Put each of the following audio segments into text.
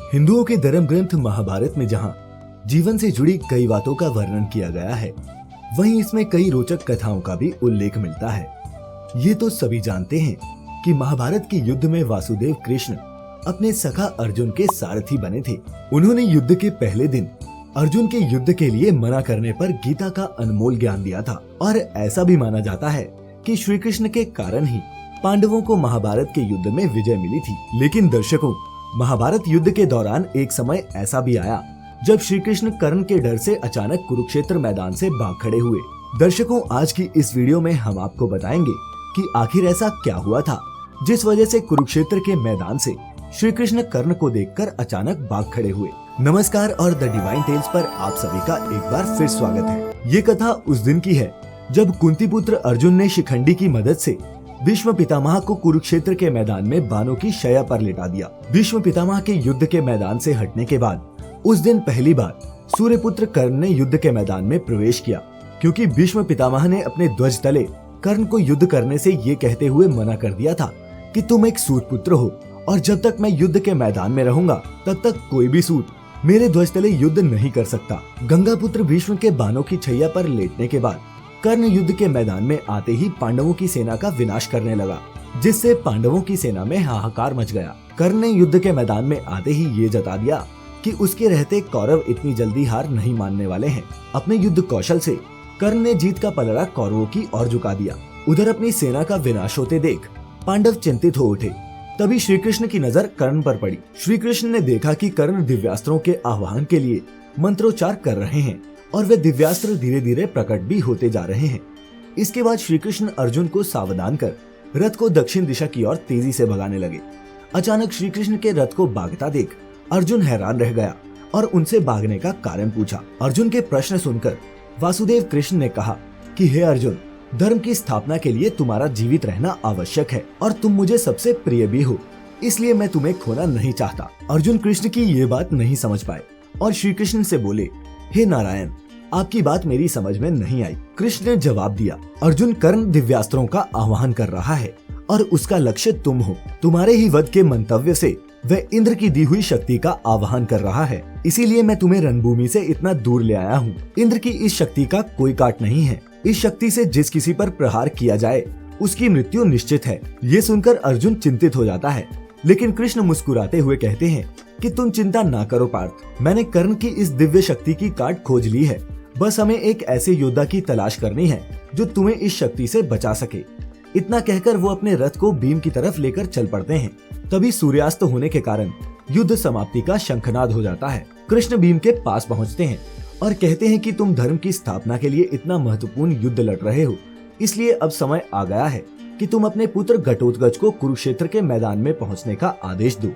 हिंदुओं के धर्म ग्रंथ महाभारत में जहाँ जीवन से जुड़ी कई बातों का वर्णन किया गया है, वहीं इसमें कई रोचक कथाओं का भी उल्लेख मिलता है। ये तो सभी जानते हैं कि महाभारत के युद्ध में वासुदेव कृष्ण अपने सखा अर्जुन के सारथी बने थे। उन्होंने युद्ध के पहले दिन अर्जुन के युद्ध के लिए मना करने पर गीता का अनमोल ज्ञान दिया था और ऐसा भी माना जाता है कि श्री कृष्ण के कारण ही पांडवों को महाभारत के युद्ध में विजय मिली थी। लेकिन दर्शकों, महाभारत युद्ध के दौरान एक समय ऐसा भी आया जब श्री कृष्ण कर्ण के डर से अचानक कुरुक्षेत्र मैदान से भाग खड़े हुए। दर्शकों, आज की इस वीडियो में हम आपको बताएंगे कि आखिर ऐसा क्या हुआ था जिस वजह से कुरुक्षेत्र के मैदान से श्री कृष्ण कर्ण को देखकर अचानक भाग खड़े हुए। नमस्कार और द डिवाइन टेल्स पर आप सभी का एक बार फिर स्वागत है। ये कथा उस दिन की है जब कुंती पुत्र अर्जुन ने शिखंडी की मदद से भीष्म पितामह को कुरुक्षेत्र के मैदान में बाणों की शैया पर लेटा दिया। भीष्म पितामह के युद्ध के मैदान से हटने के बाद उस दिन पहली बार सूर्यपुत्र कर्ण ने युद्ध के मैदान में प्रवेश किया, क्योंकि भीष्म पितामह ने अपने ध्वज तले कर्ण को युद्ध करने से ये कहते हुए मना कर दिया था कि तुम एक सूतपुत्र हो और जब तक मैं युद्ध के मैदान में रहूंगा तब तक कोई भी सूत मेरे ध्वज तले युद्ध नहीं कर सकता। गंगापुत्र भीष्म के बाणों की छैया पर लेटने के बाद कर्ण युद्ध के मैदान में आते ही पांडवों की सेना का विनाश करने लगा, जिससे पांडवों की सेना में हाहाकार मच गया। कर्ण ने युद्ध के मैदान में आते ही ये जता दिया कि उसके रहते कौरव इतनी जल्दी हार नहीं मानने वाले हैं। अपने युद्ध कौशल से कर्ण ने जीत का पलड़ा कौरवों की ओर झुका दिया। उधर अपनी सेना का विनाश होते देख पांडव चिंतित हो उठे। तभी श्री कृष्ण की नजर कर्ण पर पड़ी। श्री कृष्ण ने देखा कि कर्ण दिव्यास्त्रों के आह्वान के लिए मंत्रोच्चार कर रहे हैं और वे दिव्यास्त्र धीरे धीरे प्रकट भी होते जा रहे हैं। इसके बाद श्री कृष्ण अर्जुन को सावधान कर रथ को दक्षिण दिशा की ओर तेजी से भगाने लगे। अचानक श्री कृष्ण के रथ को भागता देख अर्जुन हैरान रह गया और उनसे भागने का कारण पूछा। अर्जुन के प्रश्न सुनकर वासुदेव कृष्ण ने कहा कि हे अर्जुन, धर्म की स्थापना के लिए तुम्हारा जीवित रहना आवश्यक है और तुम मुझे सबसे प्रिय भी हो, इसलिए मैं तुम्हें खोना नहीं चाहता। अर्जुन कृष्ण की ये बात नहीं समझ पाए और श्री कृष्ण से बोले, हे नारायण, आपकी बात मेरी समझ में नहीं आई। कृष्ण ने जवाब दिया, अर्जुन, कर्ण दिव्यास्त्रों का आह्वान कर रहा है और उसका लक्ष्य तुम हो। तुम्हारे ही वध के मंतव्य से वह इंद्र की दी हुई शक्ति का आह्वान कर रहा है, इसीलिए मैं तुम्हें रणभूमि से इतना दूर ले आया हूँ। इंद्र की इस शक्ति का कोई काट नहीं है। इस शक्ति से जिस किसी पर प्रहार किया जाए उसकी मृत्यु निश्चित है। ये सुनकर अर्जुन चिंतित हो जाता है, लेकिन कृष्ण मुस्कुराते हुए कहते हैं कि तुम चिंता ना करो पार्थ, मैंने कर्ण की इस दिव्य शक्ति की काट खोज ली है। बस हमें एक ऐसे योद्धा की तलाश करनी है जो तुम्हें इस शक्ति से बचा सके। इतना कहकर वो अपने रथ को भीम की तरफ लेकर चल पड़ते हैं। तभी सूर्यास्त होने के कारण युद्ध समाप्ति का शंखनाद हो जाता है। कृष्ण भीम के पास पहुंचते हैं और कहते हैं कि तुम धर्म की स्थापना के लिए इतना महत्वपूर्ण युद्ध लड़ रहे हो, इसलिए अब समय आ गया है कि तुम अपने पुत्र घटोत्कच को कुरुक्षेत्र के मैदान में पहुंचने का आदेश दो।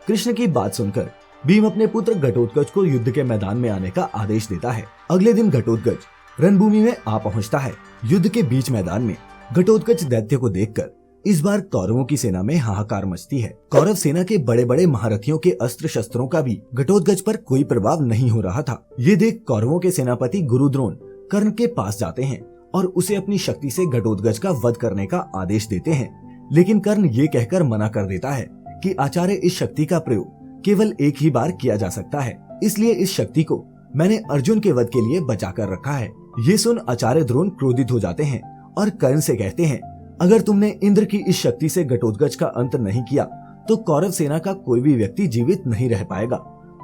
कृष्ण की बात सुनकर भीम अपने पुत्र घटोत्कच को युद्ध के मैदान में आने का आदेश देता है। अगले दिन घटोत्कच रणभूमि में आ पहुंचता है। युद्ध के बीच मैदान में घटोत्कच दैत्य को देखकर इस बार कौरवों की सेना में हाहाकार मचती है। कौरव सेना के बड़े बड़े महारथियों के अस्त्र शस्त्रों का भी घटोत्कच पर कोई प्रभाव नहीं हो रहा था। ये देख कौरवों के सेनापति गुरुद्रोण कर्ण के पास जाते हैं और उसे अपनी शक्ति से घटोत्कच का वध करने का आदेश देते हैं, लेकिन कर्ण ये कहकर मना कर देता है कि आचार्य, इस शक्ति का प्रयोग केवल एक ही बार किया जा सकता है, इसलिए इस शक्ति को मैंने अर्जुन के वध के लिए बचा कर रखा है। ये सुन आचार्य द्रोण क्रोधित हो जाते हैं और कर्ण से कहते हैं, अगर तुमने इंद्र की इस शक्ति से घटोत्कच का अंत नहीं किया तो कौरव सेना का कोई भी व्यक्ति जीवित नहीं रह पाएगा,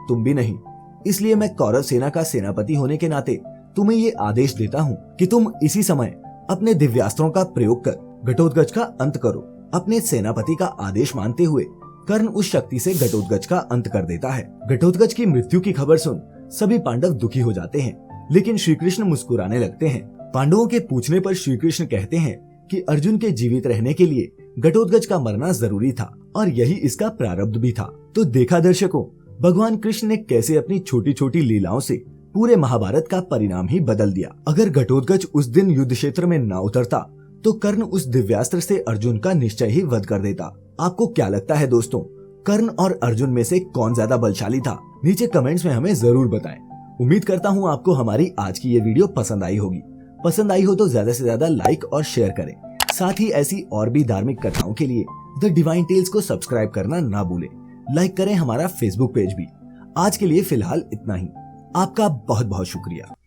तुम भी नहीं। इसलिए मैं कौरव सेना का सेनापति होने के नाते तुम्हें ये आदेश देता हूँ कि तुम इसी समय अपने दिव्यास्त्रों का प्रयोग कर घटोत्कच का अंत करो। अपने सेनापति का आदेश मानते हुए कर्ण उस शक्ति से घटोत्कच का अंत कर देता है। घटोत्कच की मृत्यु की खबर सुन सभी पांडव दुखी हो जाते हैं, लेकिन श्री कृष्ण मुस्कुराने लगते हैं। पांडवों के पूछने पर श्री कृष्ण कहते हैं कि अर्जुन के जीवित रहने के लिए घटोत्कच का मरना जरूरी था और यही इसका प्रारब्ध भी था। तो देखा दर्शकों, भगवान कृष्ण ने कैसे अपनी छोटी छोटी लीलाओं से पूरे महाभारत का परिणाम ही बदल दिया। अगर घटोत्कच उस दिन युद्ध क्षेत्र में न उतरता तो कर्ण उस दिव्यास्त्र से अर्जुन का निश्चय ही वध कर देता। आपको क्या लगता है दोस्तों, कर्ण और अर्जुन में से कौन ज्यादा बलशाली था? नीचे कमेंट्स में हमें जरूर बताएं। उम्मीद करता हूँ आपको हमारी आज की ये वीडियो पसंद आई होगी। पसंद आई हो तो ज्यादा से ज्यादा लाइक और शेयर करें। साथ ही ऐसी और भी धार्मिक कथाओं के लिए द डिवाइन टेल्स को सब्सक्राइब करना ना भूलें। लाइक करें हमारा फेसबुक पेज भी। आज के लिए फिलहाल इतना ही। आपका बहुत बहुत शुक्रिया।